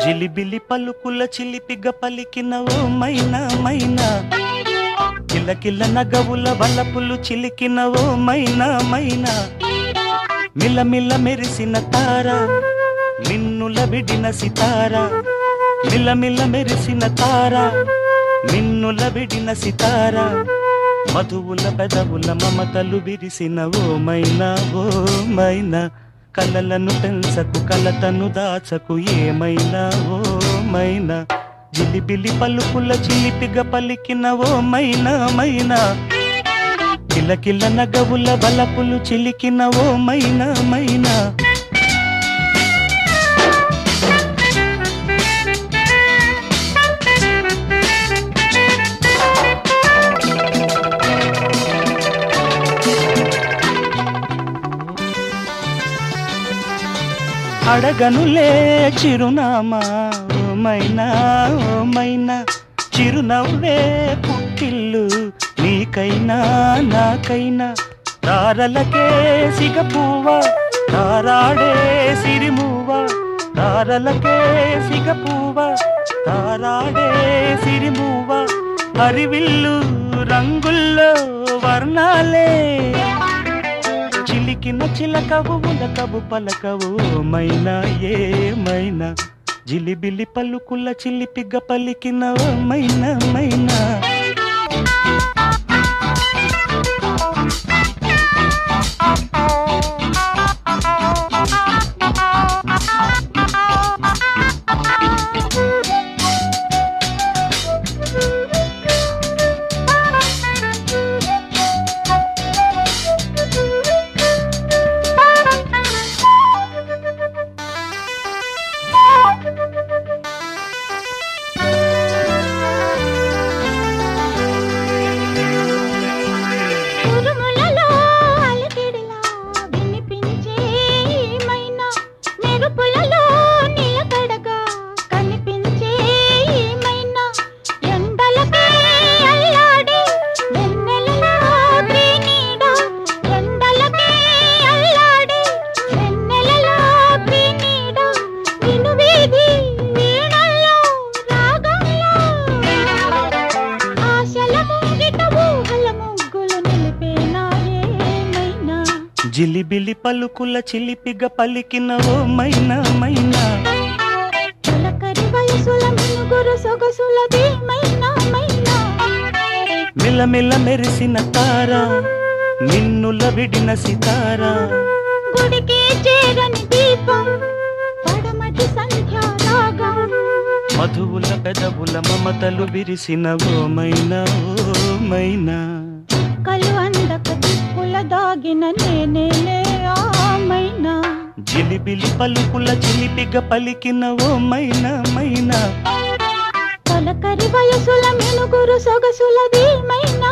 జిలిబిలి పలుకుల చిలిపిగ పలికిన ఓ మైనా మైనా, కిలకిల నగవుల వలపులు చిలికిన ఓ మైనా మైనా, మిలమిల మెరిసిన తార మిన్నుల విడిన సితార, మిలమిల మెరిసిన తార మిన్నుల విడిన సితార, మధువుల పెదవుల మమతలు విరిసిన ఓ మైనా ఓ మైనా, కలలను పెంచకు కలతను దాచకు ఏమైనా ఓ మైనా, జిలిబిలి పలుకుల చిలిపిగ పలికిన ఓ మైనా మైనా, కిలకిల నగవుల బలపులు చిలికిన ఓ మైనా మైనా. అడగనులే చిరునామా ఓ మైనా ఓ మైనా, చిరునవ్వే పుట్టిల్లు నీకైనా నాకైనా, తారలకే సిగపువ్వ తారాడే సిరిమువ్వ, తారలకే సిగపువ్వ తారాడే సిరిమువ్వ, హరివిల్లు రంగుల్లో వర్ణాలే చిలికిన చిలకవు ఉలకవు పలకవు మైనా ఏమైనా, జిలిబిలి పలుకుల చిలిపిగ పలికిన ఓ మైనా మైనా. జిలిబిలి పలుకుల చిలిపిగ పలికిన ఓ మైనా మైనా, చిలకరి వయసుల మినుగురు సొగసులది మైనా మైనా, మిలమిల మెరిసిన తార మిన్నుల విడిన సితార, గుడికి చేరని దీపం పడమటి సంధ్యారాగం, మధువుల పెదవుల మమతలు విరిసిన ఓ మైనా ఓ మైనా, కలు అందక దిక్కుల దాగిన నేనేలే ఆ మైనా, జిలిబిలి పలుకుల చిలిపిగ పలికిన ఓ మైనా మైనా, చిలకరి వయసుల మినుగురు సొగసులది మైనా